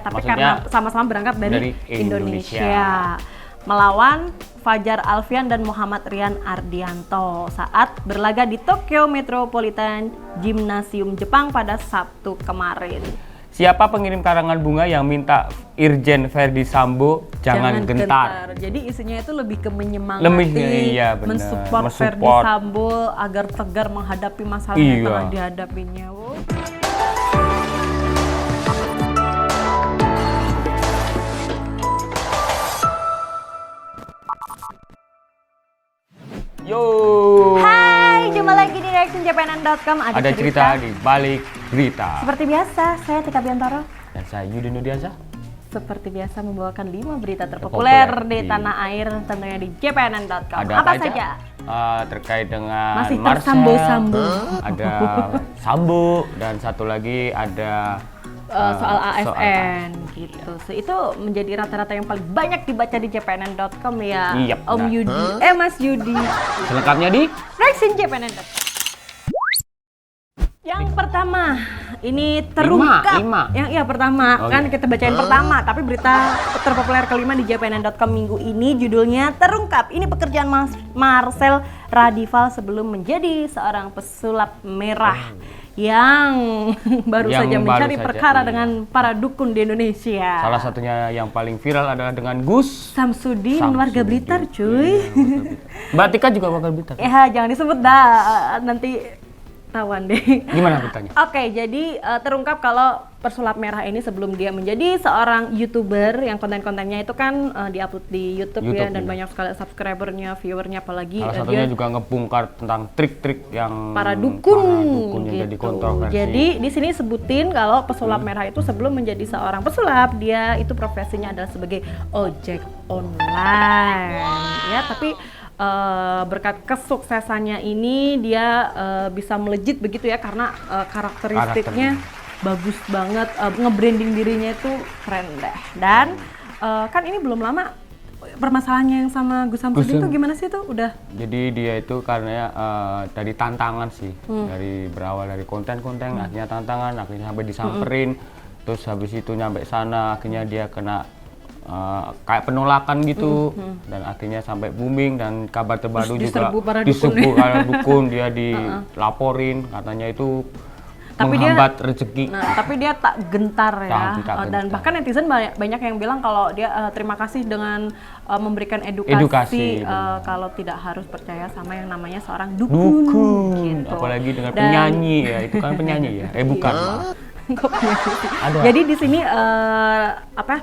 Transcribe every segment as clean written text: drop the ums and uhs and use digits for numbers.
tapi maksudnya karena sama-sama berangkat dari Indonesia. Melawan Fajar Alfian dan Muhammad Rian Ardianto saat berlaga di Tokyo Metropolitan Gymnasium Jepang pada Sabtu kemarin. Siapa pengirim karangan bunga yang minta Irjen Verdi Sambo jangan gentar? Jadi isinya itu lebih ke menyemangati, iya, mensupport Verdi Sambo agar tegar menghadapi masalah yang tengah dihadapinya. Wow. Yo. Hai, jumpa lagi di reactionjpnn.com. Ada cerita di balik berita. Seperti biasa, saya Tika Biantoro. Dan saya Yudi Nudiansa. Seperti biasa membawakan 5 berita terpopuler di tanah air, tentunya di jpnn.com. Ada apa saja? Terkait dengan masih Marcel, tersambo-sambo. Ada Sambo, dan satu lagi ada soal ASN gitu. Itu menjadi rata-rata yang paling banyak dibaca di jpnn.com ya. Iya, Om Yudi, Mas Yudi. Selengkapnya di reactionjpnn.com. Yang pertama, ini terungkap. Yang pertama, kan kita bacain pertama, tapi berita terpopuler kelima di jpnn.com minggu ini judulnya terungkap. Ini pekerjaan Marcel Radival sebelum menjadi seorang pesulap merah yang baru saja mencari perkara dengan para dukun di Indonesia. Salah satunya yang paling viral adalah dengan Gus Samsudin, warga Blitar, cuy. Mbak Tika juga warga Blitar. Ya, jangan disebut dah, nanti tawan deh. Gimana beritanya? Oke, jadi terungkap kalau pesulap merah ini sebelum dia menjadi seorang YouTuber yang konten-kontennya itu kan diupload di YouTube ya, dan banyak sekali subscribernya, viewernya, apalagi salah satunya juga ngebongkar tentang trik-trik yang para dukun yang gitu. jadi kontroversi. Jadi di sini sebutin kalau pesulap merah itu sebelum menjadi seorang pesulap, dia itu profesinya adalah sebagai ojek online ya, tapi berkat kesuksesannya ini dia bisa melejit begitu ya, karena karakteristiknya bagus banget, nge-branding dirinya itu keren deh. Dan kan ini belum lama permasalahannya yang sama Gus Samsudin itu gimana sih itu? Udah. Jadi dia itu karena dari tantangan sih, dari berawal dari konten-konten, akhirnya tantangan, akhirnya sampai disamperin, terus habis itu nyampe sana, akhirnya dia kena kayak penolakan gitu, dan akhirnya sampai booming, dan kabar terbaru juga diserbu para dukun, dia dilaporin katanya itu menghambat rezeki. Tapi dia tak gentar ya, dan gentar. bahkan netizen banyak yang bilang kalau dia terima kasih dengan memberikan edukasi kalau tidak harus percaya sama yang namanya seorang dukun. Gitu. Apalagi dengan penyanyi ya, itu kan penyanyi ya, bukan. Jadi di sini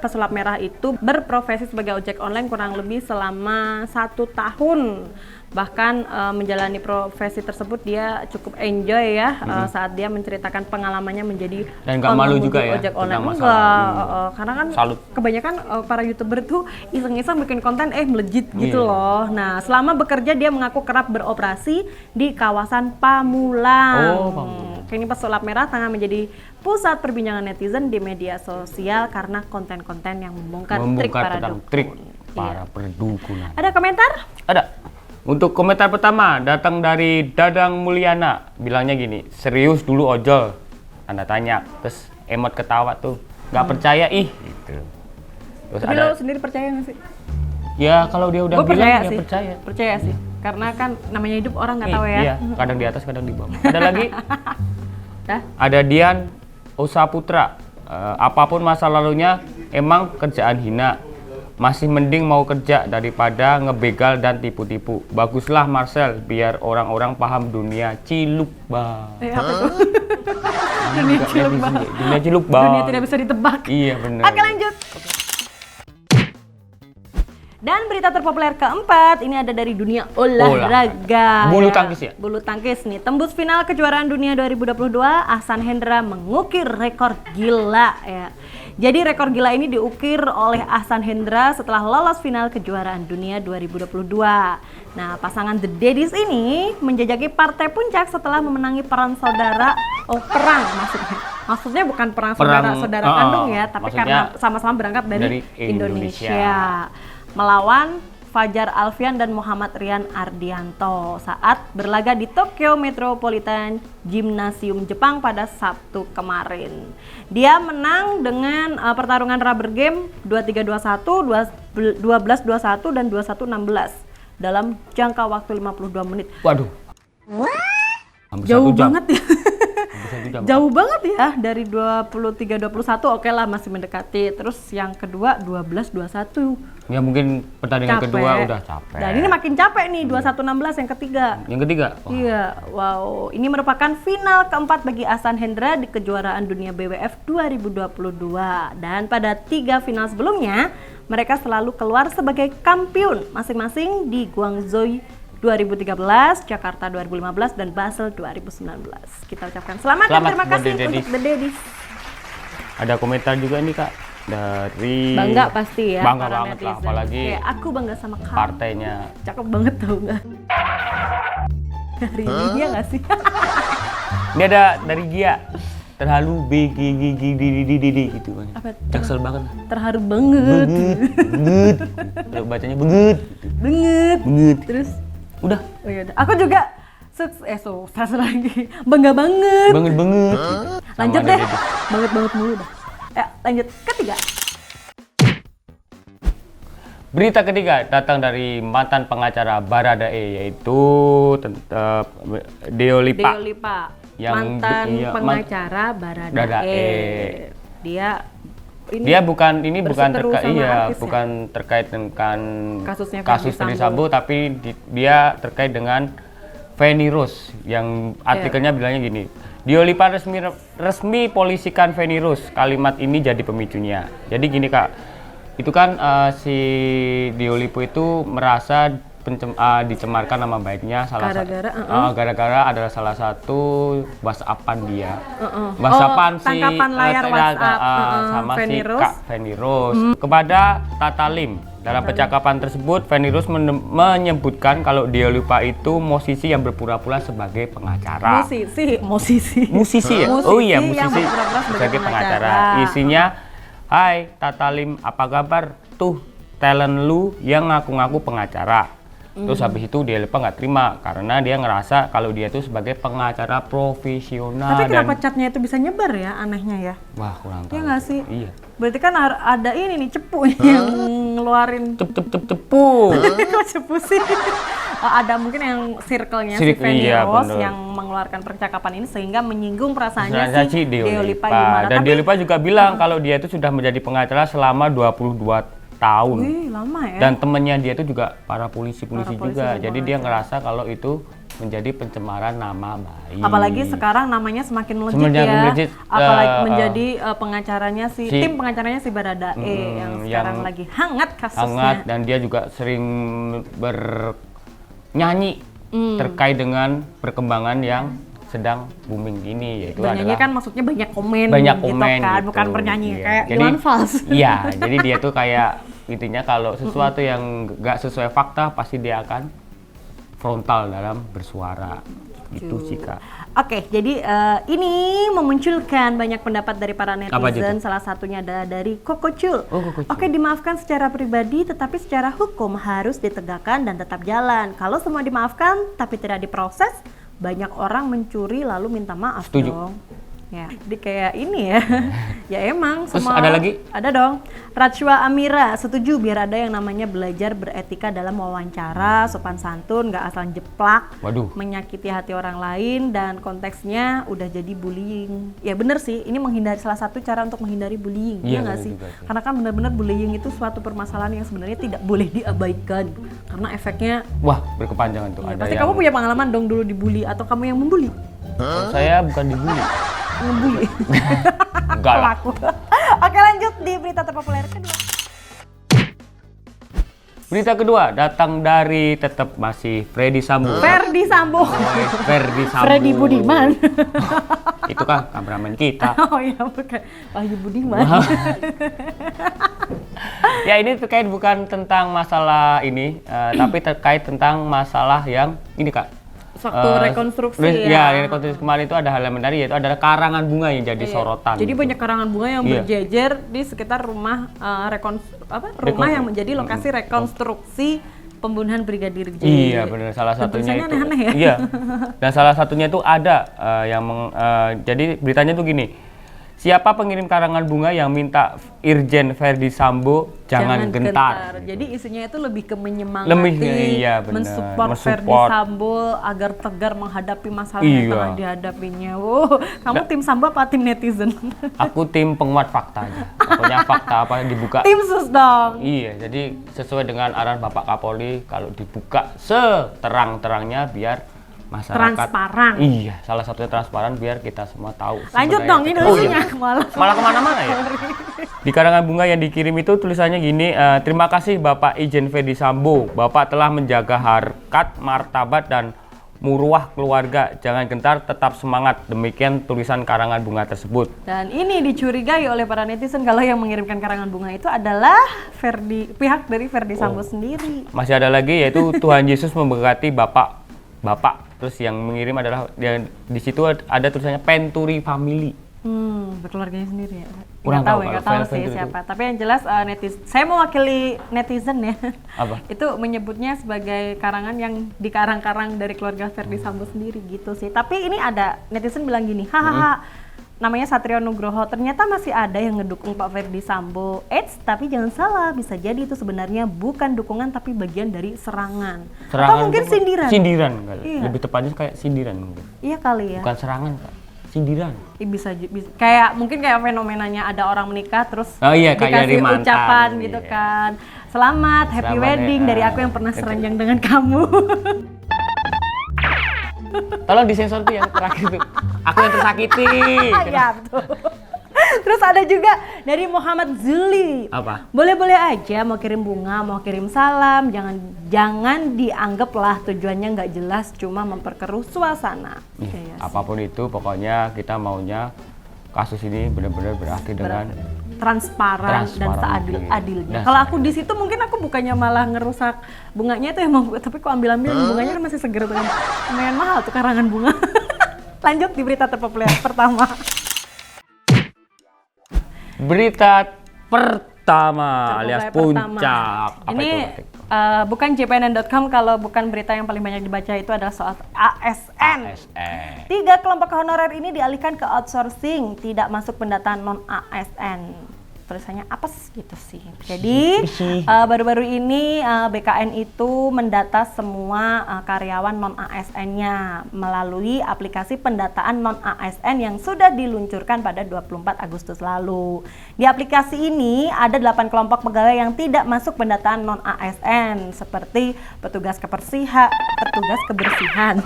pesulap merah itu berprofesi sebagai ojek online kurang lebih selama 1 tahun. Bahkan menjalani profesi tersebut dia cukup enjoy ya, saat dia menceritakan pengalamannya menjadi dan nggak malu juga ya ojek online. Karena kan kebanyakan para YouTuber tuh iseng-iseng bikin konten melejit gitu loh. Nah, selama bekerja dia mengaku kerap beroperasi di kawasan Pamulang. Kini pesulap merah tengah menjadi pusat perbincangan netizen di media sosial karena konten-konten yang membongkar trik para perdukunan. Ada komentar? Ada. Untuk komentar pertama datang dari Dadang Mulyana, bilangnya gini, serius dulu ojol, tanda tanya, terus emot ketawa tuh, nggak percaya gitu. Terus tapi lo sendiri percaya nggak sih? Ya kalau dia udah bilang ya percaya. Percaya sih, karena kan namanya hidup orang nggak tahu ya. Iya, kadang di atas kadang di bawah. Ada lagi? Ada Dian Osa Putra, apapun masa lalunya emang kerjaan hina. Masih mending mau kerja daripada ngebegal dan tipu-tipu. Baguslah Marcel, biar orang-orang paham dunia cilukba. Apa itu? Dunia cilukba. Dunia cilukba. Dunia tidak bisa ditebak. Iya benar. Oke, lanjut. Dan berita terpopuler keempat ini ada dari dunia olahraga. Bulu tangkis ya? Bulu tangkis nih, tembus final kejuaraan dunia 2022, Ahsan Hendra mengukir rekor gila ya. Jadi rekor gila ini diukir oleh Ahsan Hendra setelah lolos final kejuaraan dunia 2022. Nah, pasangan The Daddies ini menjajaki partai puncak setelah memenangi perang maksudnya bukan perang saudara kandung ya, tapi karena sama-sama berangkat dari Indonesia. Melawan Fajar Alfian dan Muhammad Rian Ardianto saat berlaga di Tokyo Metropolitan Gymnasium Jepang pada Sabtu kemarin. Dia menang dengan pertarungan rubber game 23-21, 12-21 dan 21-16 dalam jangka waktu 52 menit. Waduh. Jauh banget ya. Jam. Jauh banget ya dari 23-21, oke lah masih mendekati. Terus yang kedua 12-21. Ya mungkin pertandingan Capek. kedua udah capek. Dan ini makin capek nih 21-16 yang ketiga. Yang ketiga? Wah. Iya, wow. Ini merupakan final keempat bagi Ahsan Hendra di kejuaraan dunia BWF 2022. Dan pada 3 final sebelumnya, mereka selalu keluar sebagai kampiun masing-masing di Guangzhou 2013, Jakarta 2015, dan Basel 2019. Kita ucapkan selamat dan terima kasih untuk The Daddies. Ada komentar juga nih Kak dari Bangga pasti ya. Bangga para banget lah, netizen. apalagi Kayak aku bangga sama kamu. partainya. Cakep banget tau nggak? Dari dia nggak sih? Ini ada dari Gia. Terlalu BGGGDDDD gitu kan. Apa? Jaksel banget. Terharu banget. Benget. Kalau bacanya benget. Banget. Benget. Terus Udah. oh yaudah. Aku juga sukses lagi. Bangga banget. Banget banget. Lanjut deh. Banget mulu dah. Lanjut ketiga. Berita ketiga datang dari mantan pengacara Baradae, yaitu Deo Lipa. Deo Lipa. Yang mantan iya, pengacara Baradae. Baradae. Dia bukan berseteru terkait sama artis ya? bukan terkait dengan Kasusnya kasus Ferdy Ferdy Sambo. Sambo, tapi dia terkait dengan Feni Rose yang artikelnya bilangnya gini. Deo Lipa resmi polisikan Feni Rose. Kalimat ini jadi pemicunya. Jadi gini Kak, itu kan si Deo Lipa itu merasa dicemarkan nama baiknya gara-gara adalah salah satu WhatsAppan dia. WhatsAppan si tangkapan layar WhatsApp sama Feni si Rose. Kak Feni Rose kepada Tata Lim. Dalam percakapan tersebut, Feni Rose menyebutkan kalau Deo Lipa itu musisi yang berpura-pura sebagai pengacara. Musisi ya? Oh iya, musisi yang berpura-pura sebagai pengacara. Isinya, "Hai Tata Lim, apa kabar? Tuh talent lu yang ngaku-ngaku pengacara." Terus habis itu Deo Lipa nggak terima karena dia ngerasa kalau dia itu sebagai pengacara profesional. Tapi kenapa catnya itu bisa nyebar ya, anehnya ya? Wah, kurang tahu. Iya nggak sih? Iya. Berarti kan ada ini nih cepu yang ngeluarin. Cepu. Kok cepu sih? Ada mungkin yang circle-nya si Feni Rose yang mengeluarkan percakapan ini sehingga menyinggung perasaannya si Deo Lipa gimana. Dan Deo Lipa juga bilang kalau dia itu sudah menjadi pengacara selama 22 tahun. Wih, lama ya. Dan temennya dia itu juga para polisi polisi juga. dan Jadi dia ngerasa kalau itu menjadi pencemaran nama baik. Apalagi sekarang namanya semakin melejit ya. Apalagi menjadi pengacaranya tim pengacaranya si Baradae yang sekarang lagi hangat kasusnya. Hangat, dan dia juga sering bernyanyi terkait dengan perkembangan yang sedang booming ini, yaitu bernyanyi kan maksudnya banyak komen gitu kan, gitu. bukan bernyanyi Iya. kayak Jadi, Iwan Fals. Iya, jadi dia tuh kayak intinya kalau sesuatu yang nggak sesuai fakta pasti dia akan frontal dalam bersuara. Gitu sih Kak. Oke, jadi ini memunculkan banyak pendapat dari para netizen. Apa salah satunya ada dari Kokocul. Oh, Kokocul. Oke, dimaafkan secara pribadi, tetapi secara hukum harus ditegakkan dan tetap jalan. Kalau semua dimaafkan tapi tidak diproses, banyak orang mencuri lalu minta maaf. Setuju. Dong. Ya, jadi kayak ini ya. Ya emang Terus semua ada lagi? Ada dong. Rachwa Amira setuju biar ada yang namanya belajar beretika dalam wawancara, sopan santun, nggak asal jeplak, Waduh. menyakiti hati orang lain, dan konteksnya udah jadi bullying. Ya bener sih, ini salah satu cara untuk menghindari bullying, Iya, ya nggak bener sih? juga sih. Karena kan benar-benar bullying itu suatu permasalahan yang sebenarnya tidak boleh diabaikan, karena efeknya. Wah, berkepanjangan tuh. Ya, pasti kamu punya pengalaman dong dulu dibully atau kamu yang membuli? Saya bukan dibully. Ngebully. Enggak lah. Pelaku. Oke, lanjut di berita terpopuler kedua. Berita kedua datang dari tetap masih Ferdy Sambo. Ferdy Sambo. Ferdy Sambo. Freddy Budiman. Itu kan kameramen kita. Oh iya, bukan Wahyu Budiman. Ya, ini terkait bukan tentang masalah ini, tapi terkait tentang masalah yang ini Kak. Waktu rekonstruksi ya. Rekonstruksi kemarin itu ada hal yang menarik, yaitu adalah karangan bunga yang jadi sorotan. Jadi gitu. banyak karangan bunga yang berjejer di sekitar rumah rumah yang menjadi lokasi rekonstruksi pembunuhan Brigadir J. Iya benar, salah satunya tulisannya itu. aneh-aneh ya? Iya. Dan salah satunya itu ada jadi beritanya tuh gini. Siapa pengirim karangan bunga yang minta Irjen Verdi Sambo jangan gentar. Jadi isinya itu lebih ke menyemangati, iya, bener. mensupport Verdi Sambo agar tegar menghadapi masalah yang tengah dihadapinya. Wow, kamu tim Sambo apa tim netizen? Aku tim penguat fakta aja. Pokoknya fakta apa dibuka. Tim sus dong. Iya, jadi sesuai dengan arahan Bapak Kapolri kalau dibuka seterang-terangnya biar masyarakat transparan. Iya, salah satunya transparan biar kita semua tahu. Lanjut dong, ini isinya malah kemana-mana ya. Di karangan bunga yang dikirim itu tulisannya gini, terima kasih Bapak Irjen Verdi Sambo, Bapak telah menjaga harkat, martabat dan muruah keluarga. Jangan gentar, tetap semangat. Demikian tulisan karangan bunga tersebut. Dan ini dicurigai oleh para netizen kalau yang mengirimkan karangan bunga itu adalah pihak dari Verdi Sambo sendiri. Masih ada lagi yaitu Tuhan Yesus memberkati Bapak. Terus yang mengirim adalah di situ ada tulisannya Penturi Family. Berkeluarganya sendiri ya. Kurang Nggak tahu sih siapa. Tapi yang jelas saya mewakili netizen ya. Apa? Itu menyebutnya sebagai karangan yang dikarang-karang dari keluarga Verdi Sambo sendiri gitu sih. Tapi ini ada netizen bilang gini, hahaha. Namanya Satrio Nugroho, ternyata masih ada yang ngedukung Pak Verdi Sambo. Tapi jangan salah, bisa jadi itu sebenarnya bukan dukungan tapi bagian dari serangan. Atau mungkin sindiran. Sindiran kali. Iya. Lebih tepatnya kayak sindiran mungkin. Iya kali ya. Bukan serangan, Kak. Sindiran. Bisa kayak mungkin kayak fenomenanya ada orang menikah terus dikasih ucapan mantan, gitu kan. Selamat happy wedding dari aku yang pernah seranjang dengan kamu. Tolong disensor tuh yang terakhir tuh. Aku yang tersakiti. Ya betul. Terus ada juga dari Muhammad Zuli. Apa? Boleh-boleh aja mau kirim bunga, mau kirim salam, jangan dianggaplah tujuannya nggak jelas, cuma memperkeruh suasana. Apapun itu, pokoknya kita maunya kasus ini benar-benar berakhir dengan transparan dan seadil-adilnya. Kalau aku di situ mungkin aku bukannya malah ngerusak bunganya itu emang, tapi kok ambil-ambil bunganya kan masih seger tuh kan. Lumayan mahal tuh karangan bunga. Lanjut di berita terpopuler pertama. Berita pertama alias puncak. Ini bukan jpnn.com kalau bukan berita yang paling banyak dibaca itu adalah soal ASN. 3 kelompok honorer ini dialihkan ke outsourcing, tidak masuk pendataan non-ASN. Tulisannya apes gitu sih. Jadi baru-baru ini BKN itu mendata semua karyawan non-ASN-nya melalui aplikasi pendataan non-ASN yang sudah diluncurkan pada 24 Agustus lalu. Di aplikasi ini ada 8 kelompok pegawai yang tidak masuk pendataan non-ASN seperti petugas kebersihan,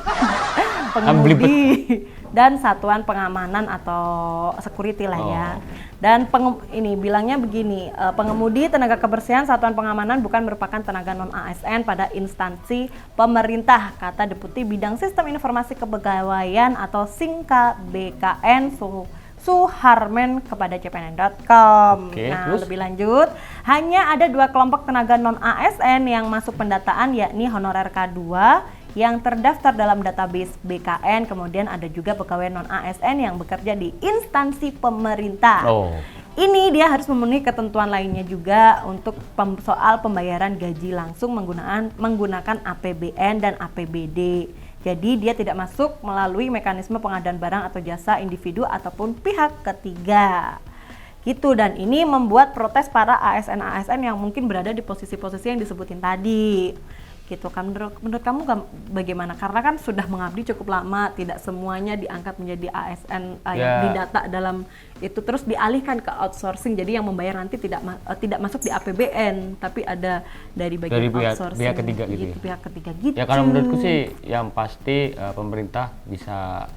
pengemudi, dan satuan pengamanan atau security lah ya. Dan ini bilangnya begini, pengemudi, tenaga kebersihan, satuan pengamanan bukan merupakan tenaga non-ASN pada instansi pemerintah, kata Deputi Bidang Sistem Informasi Kepegawaian atau singkat BKN Suharmen kepada jpnn.com. Lebih lanjut, hanya ada 2 kelompok tenaga non-ASN yang masuk pendataan, yakni honorer K2 yang terdaftar dalam database BKN, kemudian ada juga pegawai non-ASN yang bekerja di instansi pemerintah. Ini dia harus memenuhi ketentuan lainnya juga untuk soal pembayaran gaji langsung menggunakan APBN dan APBD. Jadi dia tidak masuk melalui mekanisme pengadaan barang atau jasa individu ataupun pihak ketiga. Gitu, dan ini membuat protes para ASN-ASN yang mungkin berada di posisi-posisi yang disebutin tadi. Gitu kan, menurut kamu bagaimana? Karena kan sudah mengabdi cukup lama, tidak semuanya diangkat menjadi ASN yang didata dalam itu, terus dialihkan ke outsourcing, jadi yang membayar nanti tidak masuk di APBN, tapi ada dari bagian outsourcing, pihak ketiga gitu ya? Pihak ketiga gitu. Ya kalau menurutku sih yang pasti pemerintah bisa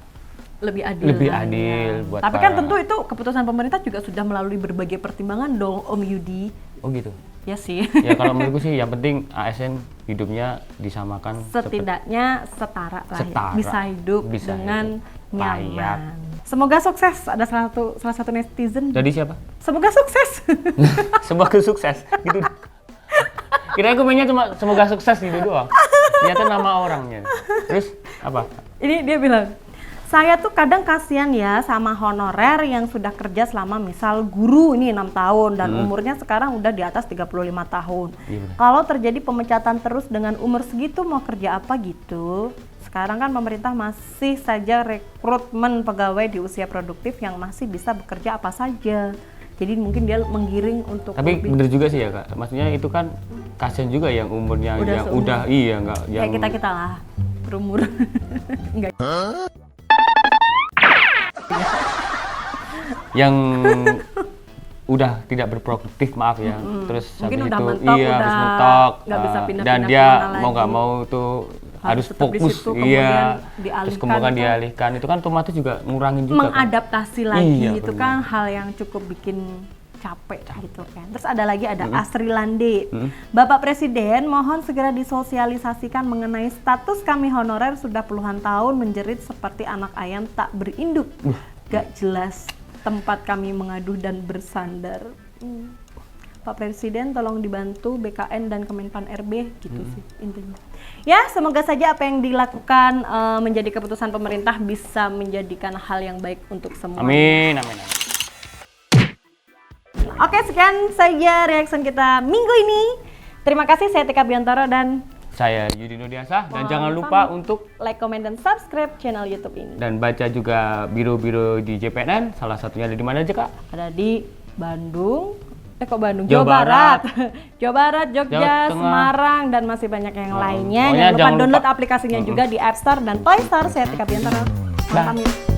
lebih adil buat tapi kan tentu itu keputusan pemerintah juga sudah melalui berbagai pertimbangan dong, Om Yudi. Oh gitu? Ya sih. Ya kalau menurutku sih yang penting ASN hidupnya disamakan, setidaknya setara lah ya. Bisa hidup dengan nyaman. Semoga sukses. Ada salah satu netizen. Jadi siapa? Semoga sukses. Semoga sukses gitu. Kira aku mainnya cuma semoga sukses gitu doang. Ternyata nama orangnya. Terus apa? Ini dia bilang, Saya tuh kadang kasihan ya sama honorer yang sudah kerja selama misal guru ini 6 tahun dan umurnya sekarang udah di atas 35 tahun. Iya, benar. Kalau terjadi pemecatan terus dengan umur segitu mau kerja apa gitu? Sekarang kan pemerintah masih saja rekrutmen pegawai di usia produktif yang masih bisa bekerja apa saja. Jadi mungkin dia menggiring untuk Tapi lebih. bener juga sih ya Kak, maksudnya itu kan kasihan juga yang umurnya Udah yang seumur. udah iya nggak yang Kayak kita lah berumur. Enggak. yang udah tidak berproduktif maaf ya. Terus Mungkin habis udah itu mentok, iya harus udah mentok nggak bisa dan pindah-pindah dia kemana mau nggak lagi. mau tuh harus tetap di fokus situ, kemudian terus dialihkan kemudian kan. dialihkan itu kan otomatis juga ngurangin juga kan. Mengadaptasi lagi Iya, itu benar. kan hal yang cukup bikin capek gitu kan. Terus ada lagi Asri Lande. Bapak Presiden mohon segera disosialisasikan mengenai status kami honorer sudah puluhan tahun menjerit seperti anak ayam tak berinduk. Gak jelas tempat kami mengadu dan bersandar. Pak Presiden tolong dibantu BKN dan Kemenpan RB gitu sih intinya. Ya semoga saja apa yang dilakukan menjadi keputusan pemerintah bisa menjadikan hal yang baik untuk semua. Amin, amin, amin. Oke, sekian saja reaction kita minggu ini. Terima kasih, saya Tika Biantoro dan Saya Yudi Nudiasa dan Mohon jangan lupa pamit. untuk like, comment, dan subscribe channel YouTube ini. dan baca juga biro-biro di JPNN, salah satunya ada di mana aja Kak? Ada di Bandung, Bandung, Jawa Jawa Barat, Barat. Jogja, Jawa Tengah. Semarang, dan masih banyak yang lainnya. Pokoknya Jangan lupa jangan download lupa. aplikasinya juga di App Store dan Play Store. Saya Tika Biantoro. Bye. Pamit.